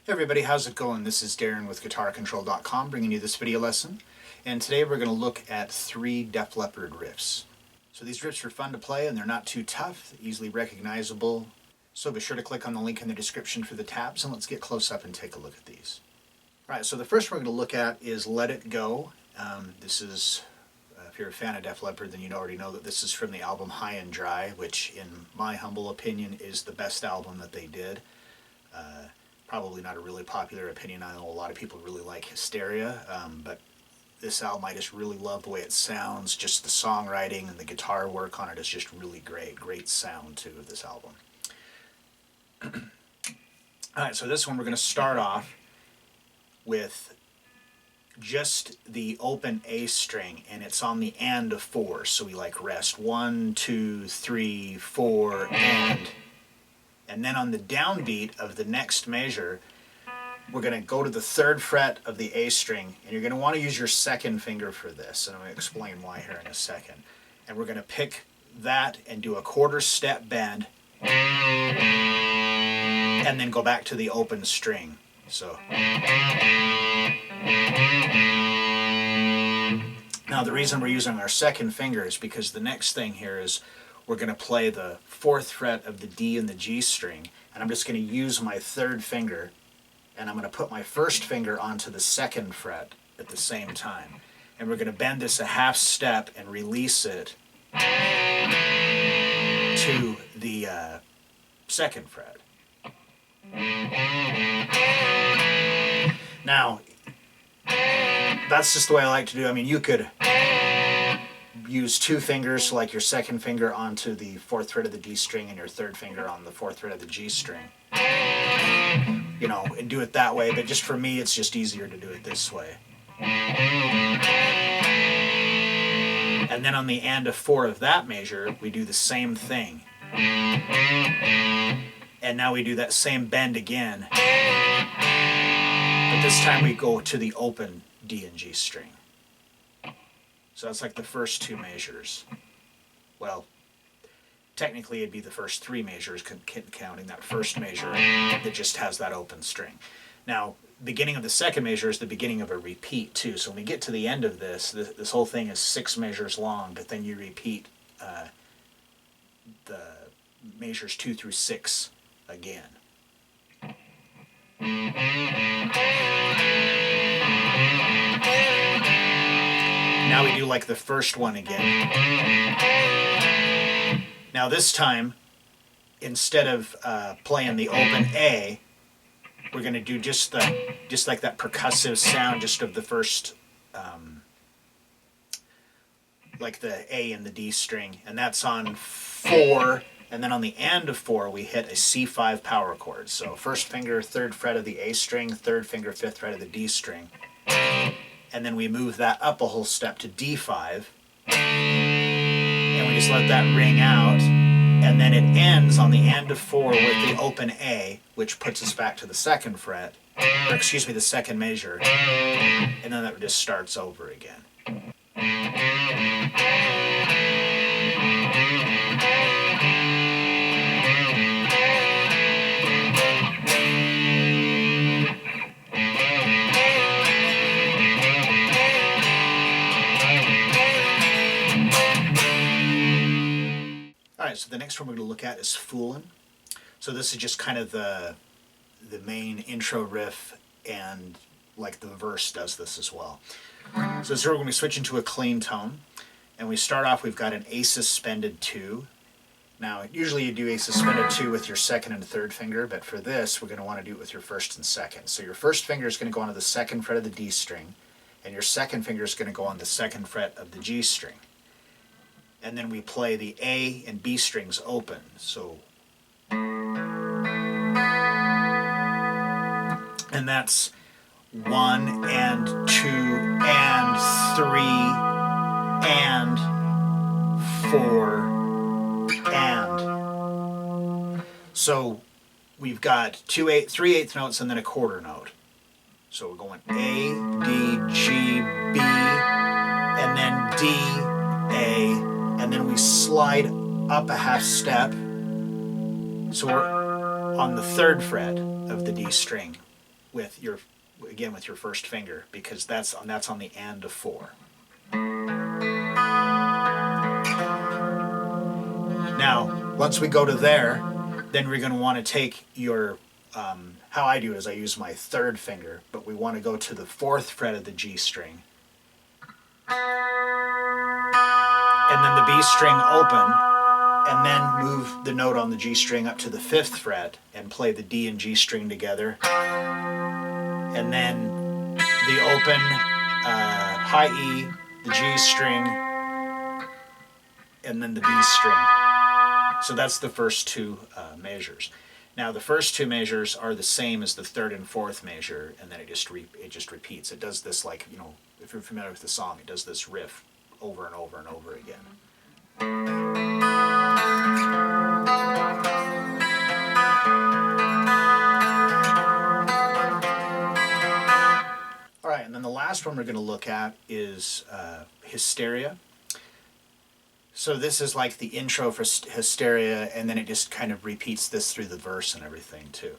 Hey everybody, how's it going? This is Darrin with GuitarControl.com bringing you this video lesson. And today we're going to look at 3 Def Leppard riffs. So these riffs are fun to play and they're not too tough, easily recognizable. So be sure to click on the link in the description for the tabs and let's get close up and take a look at these. Alright, so the first one we're going to look at is Let It Go. This is, if you're a fan of Def Leppard, then you already know that this is from the album High and Dry, which in my humble opinion is the best album that they did. Probably not a really popular opinion. I know a lot of people really like Hysteria, but this album I just really love the way it sounds. Just the songwriting and the guitar work on it is just really great. Great sound too of this album. Alright, so this one we're going to start off with just the open A string, and it's on the and of 4. So we like rest 1, 2, 3, 4, and then on the downbeat of the next measure, we're going to go to the 3rd fret of the A string, and you're going to want to use your 2nd finger for this, and I'm going to explain why here in a second. And we're going to pick that and do a 1/4 step bend, and then go back to the open string. So now the reason we're using our 2nd finger is because the next thing here is we're going to play the 4th fret of the D and the G string, and I'm just going to use my 3rd finger, and I'm going to put my 1st finger onto the 2nd fret at the same time. And we're going to bend this a 1/2 step and release it to the 2nd fret. Now, that's just the way I like to do it. I mean, you could use 2 fingers, so like your 2nd finger onto the 4th fret of the D string and your 3rd finger on the 4th fret of the G string. You know, and do it that way, but just for me it's just easier to do it this way. And then on the and of 4 of that measure, we do the same thing. And now we do that same bend again, but this time we go to the open D and G string. So that's like the first 2 measures. Well, technically it'd be the first 3 measures, counting that first measure that just has that open string. Now, beginning of the 2nd measure is the beginning of a repeat too. So when we get to the end of this whole thing is 6 measures long, but then you repeat the measures 2 through 6 again. Now we do like the first one again. Now this time, instead of playing the open A, we're going to do just like that percussive sound just of the first, like the A and the D string, and that's on 4. And then on the and of 4, we hit a C5 power chord. So 1st finger, 3rd fret of the A string, 3rd finger, 5th fret of the D string. And then we move that up a whole step to D5. And we just let that ring out. And then it ends on the and of 4 with the open A, which puts us back to the 2nd fret, or excuse me, the 2nd measure. And then that just starts over again. Alright, so the next one we're going to look at is Foolin. So this is just kind of the main intro riff, and like the verse does this as well. So we're going to switch into a clean tone, and we start off, we've got an A suspended 2. Now usually you do A suspended 2 with your 2nd and 3rd finger, but for this we're going to want to do it with your 1st and 2nd. So your 1st finger is going to go onto the 2nd fret of the D string, and your 2nd finger is going to go on the 2nd fret of the G string. and then we play the A and B strings open. So, and that's 1 and 2 and 3 and 4 and. So we've got 3/8 notes and then a quarter note. So we're going A, D, G, B, and then D, A, and then we slide up a half step. So we're on the 3rd fret of the D string with your first finger, because that's on the and of 4. Now, once we go to there, then we're going to want to take your, how I do it is I use my 3rd finger, but we want to go to the 4th fret of the G string. And then the B string open, and then move the note on the G string up to the 5th fret and play the D and G string together. And then the open, high E, the G string, and then the B string. So that's the first 2 measures. Now the first 2 measures are the same as the 3rd and 4th measure, and then it just repeats. It does this, like, you know, if you're familiar with the song, it does this riff over and over and over again. All right, and then the last one we're going to look at is Hysteria. So this is like the intro for Hysteria, and then it just kind of repeats this through the verse and everything too.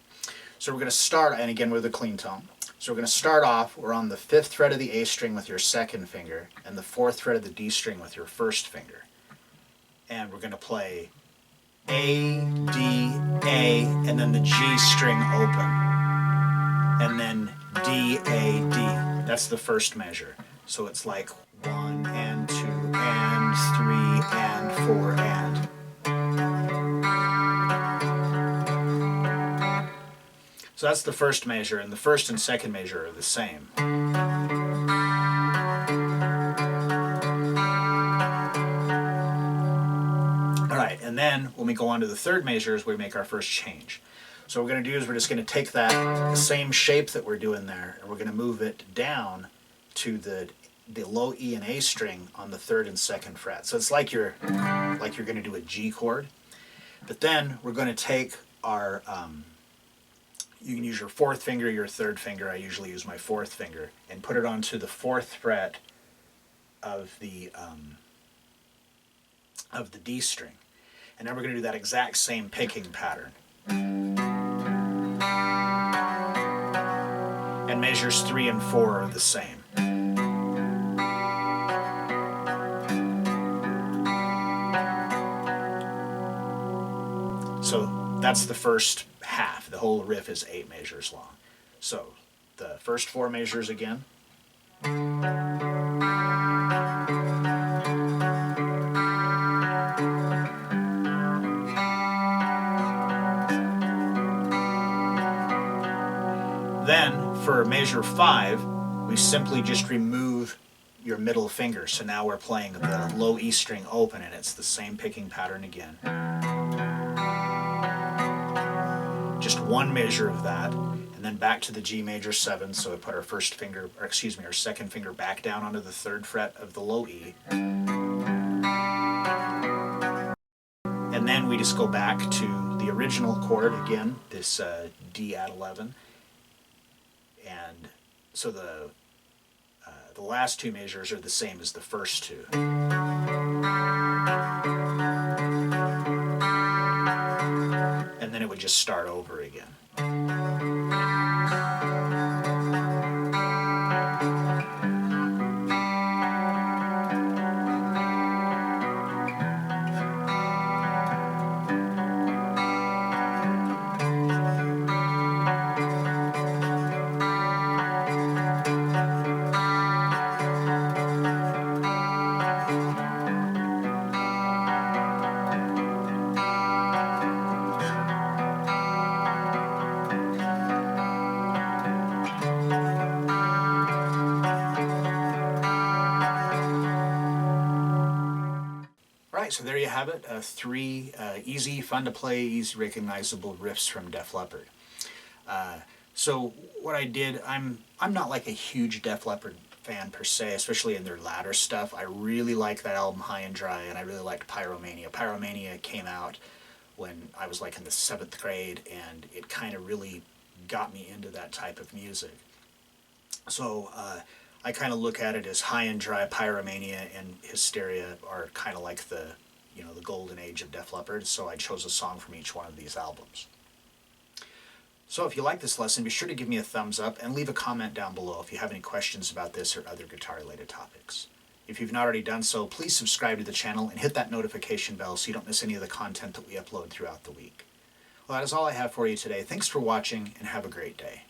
So we're going to start, and again with a clean tone. So we're going to start off, we're on the 5th fret of the A string with your 2nd finger, and the 4th fret of the D string with your 1st finger. And we're going to play A, D, A, and then the G string open. And then D, A, D. That's the first measure. So it's like 1 and 2 and 3 and 4 and. So that's the first measure, and the first and second measure are the same. All right, and then when we go on to the 3rd measure is we make our first change. So what we're going to do is we're just going to take that same shape that we're doing there, and we're going to move it down to the low E and A string on the 3rd and 2nd fret. So it's like you're going to do a G chord. But then we're going to take our, you can use your 4th finger, your 3rd finger. I usually use my 4th finger, and put it onto the 4th fret of the D string. And then we're going to do that exact same picking pattern. And measures 3 and 4 are the same. So that's the first half. The whole riff is 8 measures long. So the first 4 measures again. Then for measure 5, we simply just remove your middle finger. So now we're playing the low E string open, and it's the same picking pattern again. Just 1 measure of that, and then back to the G major 7. So we put our first finger, or excuse me, our 2nd finger back down onto the 3rd fret of the low E. And then we just go back to the original chord again, this D at 11. And so the last 2 measures are the same as the first 2. And then it would just start over again. Alright, so there you have it. Three easy, fun to play, easy recognizable riffs from Def Leppard. So what I did, I'm not like a huge Def Leppard fan per se, especially in their latter stuff. I really like that album High and Dry, and I really liked Pyromania. Pyromania came out when I was like in the 7th grade, and it kind of really got me into that type of music. So I kind of look at it as High and Dry, Pyromania, and Hysteria are kind of like the golden age of Def Leppard, so I chose a song from each one of these albums. So if you like this lesson, be sure to give me a thumbs up and leave a comment down below if you have any questions about this or other guitar-related topics. If you've not already done so, please subscribe to the channel and hit that notification bell so you don't miss any of the content that we upload throughout the week. Well, that is all I have for you today. Thanks for watching, and have a great day.